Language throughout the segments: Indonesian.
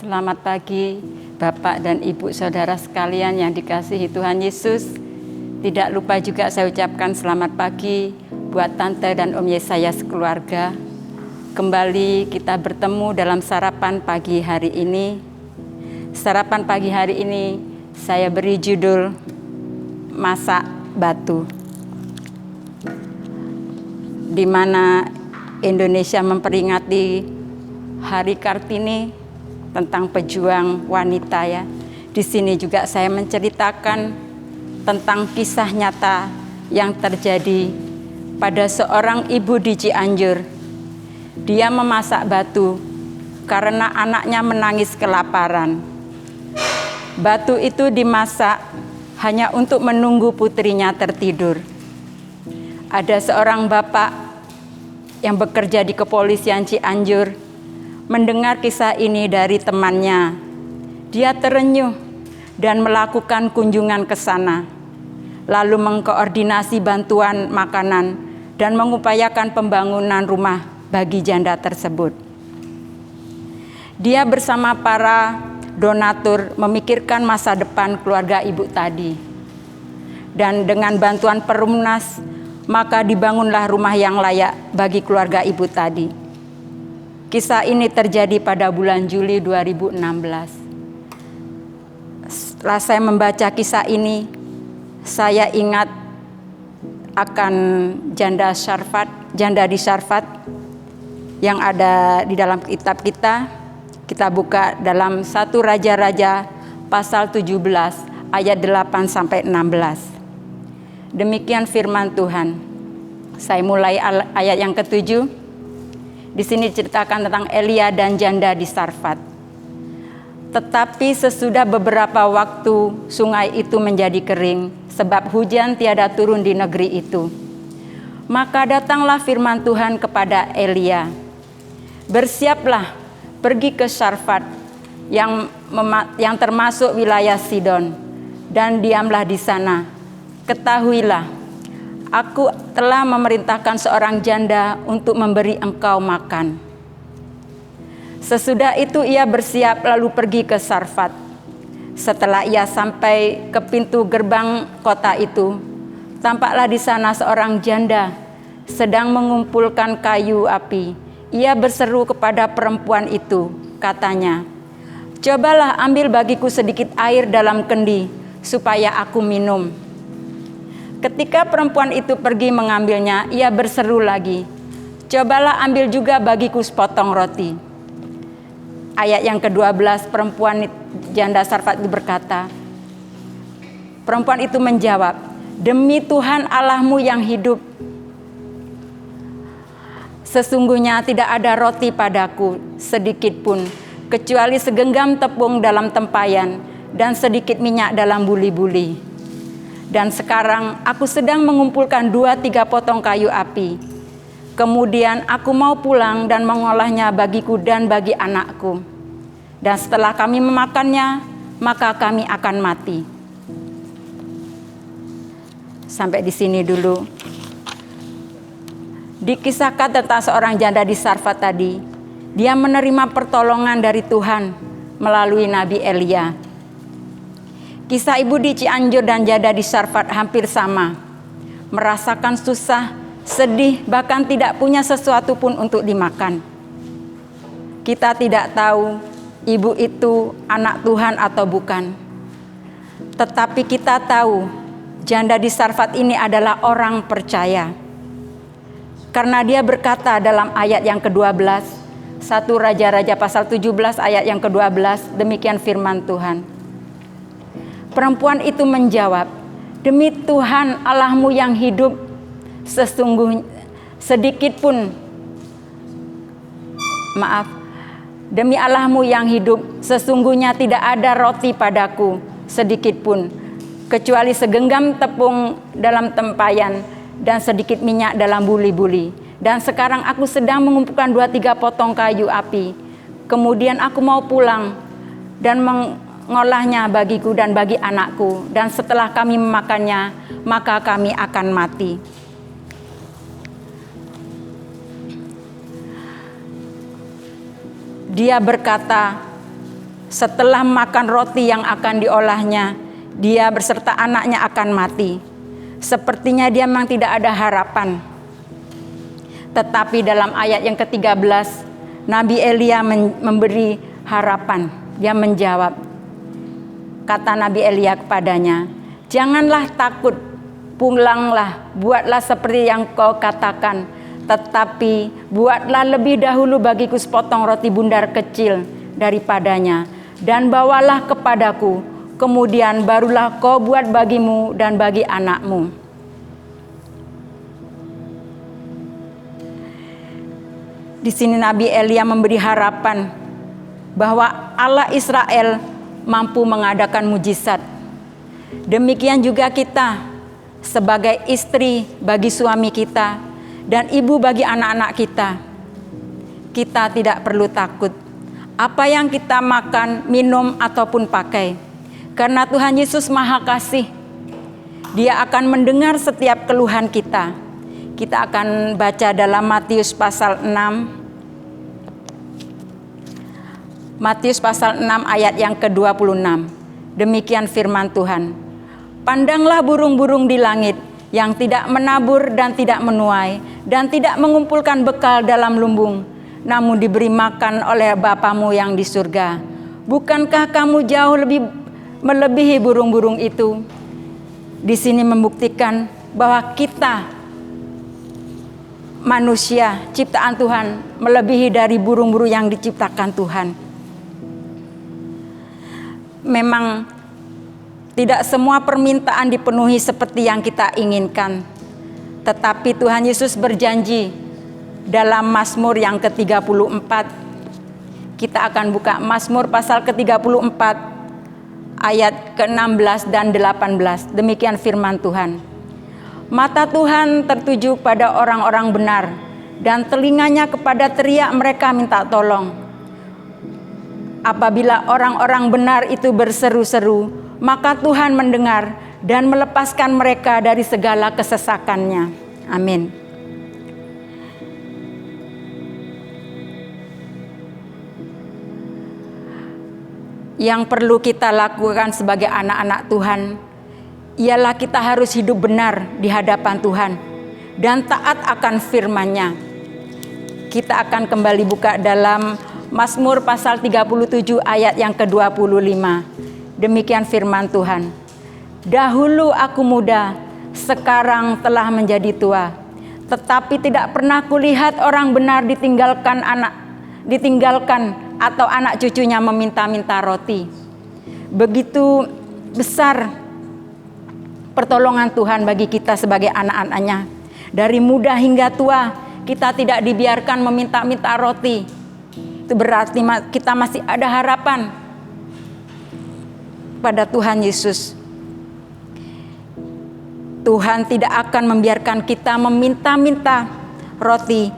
Selamat pagi Bapak dan Ibu Saudara sekalian yang dikasihi Tuhan Yesus. Tidak lupa juga saya ucapkan selamat pagi buat Tante dan Om Yesaya sekeluarga. Kembali kita bertemu dalam sarapan pagi hari ini. Sarapan pagi hari ini saya beri judul Masak Batu. Di mana Indonesia memperingati Hari Kartini tentang pejuang wanita ya. Di sini juga saya menceritakan tentang kisah nyata yang terjadi pada seorang ibu di Cianjur. Dia memasak batu karena anaknya menangis kelaparan. Batu itu dimasak hanya untuk menunggu putrinya tertidur. Ada seorang bapak yang bekerja di kepolisian Cianjur mendengar kisah ini dari temannya. Dia terenyuh dan melakukan kunjungan ke sana, lalu mengkoordinasi bantuan makanan dan mengupayakan pembangunan rumah bagi janda tersebut. Dia bersama para donatur memikirkan masa depan keluarga ibu tadi. Dan dengan bantuan Perumnas, maka dibangunlah rumah yang layak bagi keluarga ibu tadi. Kisah ini terjadi pada bulan Juli 2016. Setelah saya membaca kisah ini, saya ingat akan janda di Syarfat yang ada di dalam kitab kita. Kita buka dalam 1 Raja-Raja pasal 17 ayat 8 sampai 16. Demikian firman Tuhan. Saya mulai ayat yang ke-7. Di sini diceritakan tentang Elia dan janda di Sarfat. Tetapi sesudah beberapa waktu sungai itu menjadi kering sebab hujan tiada turun di negeri itu. Maka datanglah firman Tuhan kepada Elia. Bersiaplah pergi ke Sarfat yang termasuk wilayah Sidon dan diamlah di sana. Ketahuilah, aku telah memerintahkan seorang janda untuk memberi engkau makan. Sesudah itu ia bersiap lalu pergi ke Sarfat. Setelah ia sampai ke pintu gerbang kota itu, tampaklah di sana seorang janda sedang mengumpulkan kayu api. Ia berseru kepada perempuan itu, katanya, "Cobalah ambil bagiku sedikit air dalam kendi supaya aku minum." Ketika perempuan itu pergi mengambilnya, ia berseru lagi, "Cobalah ambil juga bagiku sepotong roti." Ayat yang ke-12, perempuan janda Sarfat itu berkata, perempuan itu menjawab, "Demi Tuhan Allahmu yang hidup, sesungguhnya tidak ada roti padaku sedikit pun, kecuali segenggam tepung dalam tempayan dan sedikit minyak dalam buli-buli. Dan sekarang aku sedang mengumpulkan 2-3 potong kayu api. Kemudian aku mau pulang dan mengolahnya bagiku dan bagi anakku. Dan setelah kami memakannya, maka kami akan mati." Sampai di sini dulu. Dikisahkan tentang seorang janda di Sarfat tadi. Dia menerima pertolongan dari Tuhan melalui Nabi Elia. Kisah ibu di Cianjur dan janda di Sarfat hampir sama. Merasakan susah, sedih, bahkan tidak punya sesuatu pun untuk dimakan. Kita tidak tahu ibu itu anak Tuhan atau bukan. Tetapi kita tahu janda di Sarfat ini adalah orang percaya. Karena dia berkata dalam ayat yang ke-12, 1 Raja-Raja pasal 17 ayat yang ke-12, demikian firman Tuhan. Perempuan itu menjawab, "Demi Tuhan Allahmu yang hidup, demi Allahmu yang hidup, sesungguhnya tidak ada roti padaku sedikit pun, kecuali segenggam tepung dalam tempayan dan sedikit minyak dalam buli-buli. Dan sekarang aku sedang mengumpulkan 2-3 potong kayu api. Kemudian aku mau pulang dan mengolahnya bagiku dan bagi anakku. Dan setelah kami memakannya, maka kami akan mati." Dia berkata, Setelah makan roti yang akan diolahnya, dia beserta anaknya akan mati. Sepertinya dia memang tidak ada harapan. Tetapi dalam ayat yang ke-13, Nabi Elia memberi harapan. Dia menjawab. Kata Nabi Elia kepadanya, "Janganlah takut, pulanglah, buatlah seperti yang kau katakan. Tetapi buatlah lebih dahulu bagiku sepotong roti bundar kecil daripadanya, dan bawalah kepadaku. Kemudian barulah kau buat bagimu dan bagi anakmu." Di sini Nabi Elia memberi harapan bahwa Allah Israel mampu mengadakan mujizat. Demikian juga kita sebagai istri bagi suami kita dan ibu bagi anak-anak kita. Kita tidak perlu takut apa yang kita makan, minum ataupun pakai. Karena Tuhan Yesus Maha Kasih. Dia akan mendengar setiap keluhan kita. Kita akan baca dalam Matius pasal 6. Matius pasal 6 ayat yang ke-26. Demikian firman Tuhan. "Pandanglah burung-burung di langit yang tidak menabur dan tidak menuai dan tidak mengumpulkan bekal dalam lumbung, namun diberi makan oleh Bapamu yang di surga. Bukankah kamu jauh lebih melebihi burung-burung itu?" Di sini membuktikan bahwa kita manusia ciptaan Tuhan melebihi dari burung-burung yang diciptakan Tuhan. Memang tidak semua permintaan dipenuhi seperti yang kita inginkan. Tetapi Tuhan Yesus berjanji dalam Mazmur yang ke-34. Kita akan buka Mazmur pasal ke-34 ayat ke-16 dan 18. Demikian firman Tuhan. "Mata Tuhan tertuju pada orang-orang benar, dan telinganya kepada teriak mereka minta tolong. Apabila orang-orang benar itu berseru-seru, maka Tuhan mendengar dan melepaskan mereka dari segala kesesakannya." Amin. Yang perlu kita lakukan sebagai anak-anak Tuhan ialah kita harus hidup benar di hadapan Tuhan dan taat akan firman-Nya. Kita akan kembali buka dalam Mazmur pasal 37 ayat yang ke-25. Demikian firman Tuhan. "Dahulu aku muda, sekarang telah menjadi tua. Tetapi tidak pernah kulihat orang benar ditinggalkan atau anak cucunya meminta-minta roti." Begitu besar pertolongan Tuhan bagi kita sebagai anak-anak-Nya. Dari muda hingga tua, kita tidak dibiarkan meminta-minta roti. Itu berarti kita masih ada harapan pada Tuhan Yesus. Tuhan tidak akan membiarkan kita meminta-minta roti.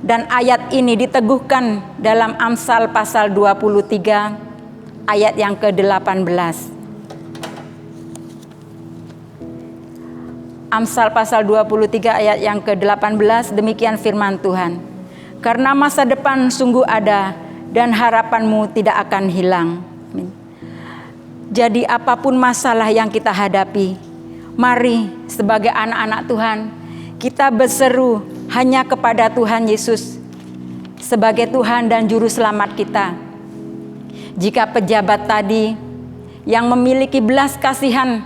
Dan ayat ini diteguhkan dalam Amsal pasal 23 ayat yang ke-18. Amsal pasal 23 ayat yang ke-18, demikian firman Tuhan. "Karena masa depan sungguh ada dan harapanmu tidak akan hilang." Amin. Jadi apapun masalah yang kita hadapi, mari sebagai anak-anak Tuhan, kita berseru hanya kepada Tuhan Yesus sebagai Tuhan dan Juru Selamat kita. Jika pejabat tadi yang memiliki belas kasihan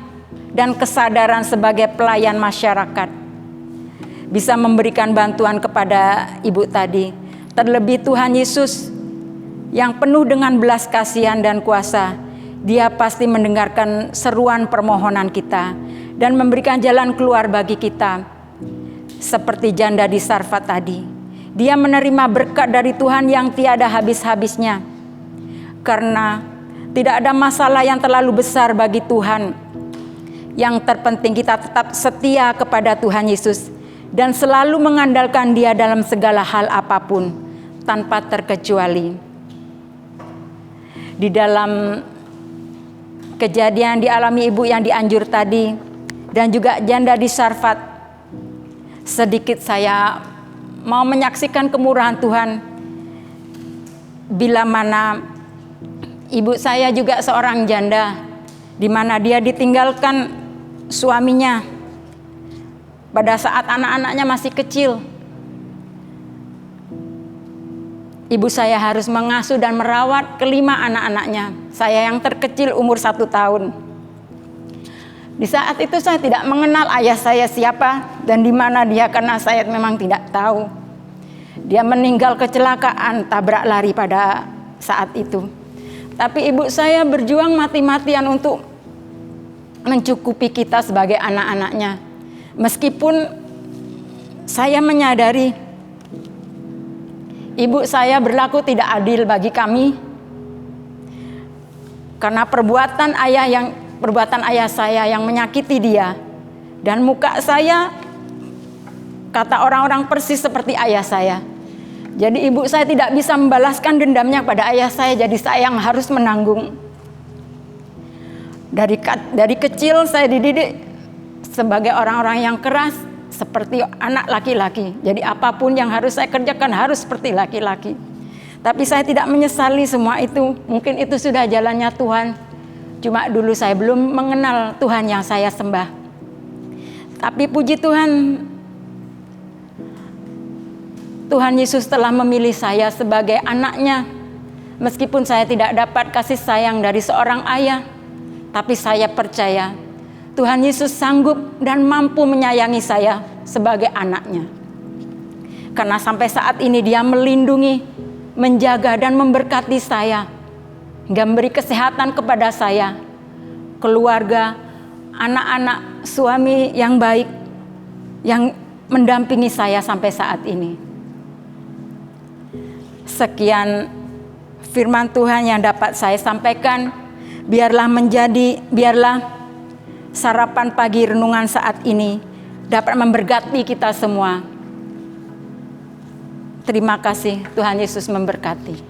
dan kesadaran sebagai pelayan masyarakat bisa memberikan bantuan kepada ibu tadi, terlebih Tuhan Yesus yang penuh dengan belas kasihan dan kuasa, Dia pasti mendengarkan seruan permohonan kita dan memberikan jalan keluar bagi kita. Seperti janda di Sarfat tadi, dia menerima berkat dari Tuhan yang tiada habis-habisnya. Karena tidak ada masalah yang terlalu besar bagi Tuhan. Yang terpenting kita tetap setia kepada Tuhan Yesus dan selalu mengandalkan Dia dalam segala hal apapun tanpa terkecuali. Di dalam kejadian dialami ibu yang dianjur tadi dan juga janda di Sarfat, sedikit saya mau menyaksikan kemurahan Tuhan bila mana Ibu saya juga seorang janda, di mana dia ditinggalkan suaminya pada saat anak-anaknya masih kecil. Ibu saya harus mengasuh dan merawat kelima anak-anaknya. Saya yang terkecil umur 1 tahun. Di saat itu saya tidak mengenal ayah saya siapa dan di mana dia, karena saya memang tidak tahu. Dia meninggal kecelakaan tabrak lari pada saat itu. Tapi ibu saya berjuang mati-matian untuk mencukupi kita sebagai anak-anaknya. Meskipun saya menyadari ibu saya berlaku tidak adil bagi kami, karena perbuatan ayah saya yang menyakiti dia, dan muka saya kata orang-orang persis seperti ayah saya. Jadi ibu saya tidak bisa membalaskan dendamnya pada ayah saya, jadi saya yang harus menanggung. Dari kecil saya dididik sebagai orang-orang yang keras, seperti anak laki-laki. Jadi apapun yang harus saya kerjakan harus seperti laki-laki. Tapi saya tidak menyesali semua itu. Mungkin itu sudah jalannya Tuhan. Cuma dulu saya belum mengenal Tuhan yang saya sembah. Tapi puji Tuhan, Tuhan Yesus telah memilih saya sebagai anaknya. Meskipun saya tidak dapat kasih sayang dari seorang ayah, tapi saya percaya Tuhan Yesus sanggup dan mampu menyayangi saya sebagai anaknya. Karena sampai saat ini dia melindungi, menjaga dan memberkati saya, hingga memberi kesehatan kepada saya, keluarga, anak-anak, suami yang baik, yang mendampingi saya sampai saat ini. Sekian firman Tuhan yang dapat saya sampaikan. Biarlah sarapan pagi renungan saat ini dapat memberkati kita semua. Terima kasih, Tuhan Yesus memberkati.